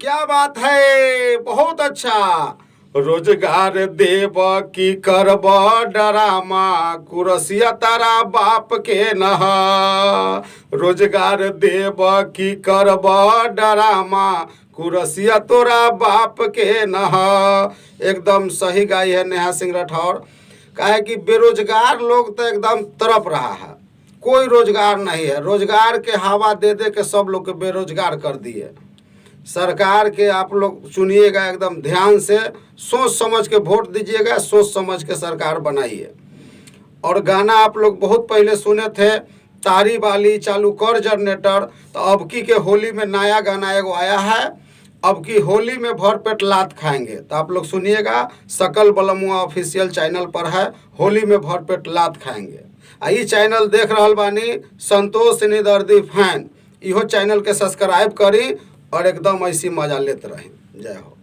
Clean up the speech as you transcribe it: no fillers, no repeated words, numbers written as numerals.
क्या बात है, बहुत अच्छा। रोजगार देव की करब डरामा, कुरसिया तारा बाप के नह। रोजगार देव की करब डरामा, कुरसिया तोरा बाप के नह। एकदम सही गाई है नेहा सिंह राठौर। काहे कि बेरोजगार लोग तो एकदम तड़प रहा है, कोई रोजगार नहीं है। रोजगार के हवा दे दे के सब लोग के बेरोजगार कर दिए। सरकार के आप लोग चुनिएगा, एकदम ध्यान से सोच समझ के वोट दीजिएगा, सोच समझ के सरकार बनाइए। और गाना आप लोग बहुत पहले सुने थे, तारी वाली चालू कर जनरेटर। तो अब की के होली में नया गाना एगो आया है, अब की होली में भरपेट लात खाएंगे। तो आप लोग सुनिएगा, सकल बलमुआ ऑफिशियल चैनल पर है, होली में भरपेट लात खाएंगे। ई चैनल देख रहल बानी संतोष निदर्दी फैन, इहो चैनल के सब्सक्राइब करी और एकदम ऐसी मजा लेते रहें। जय हो।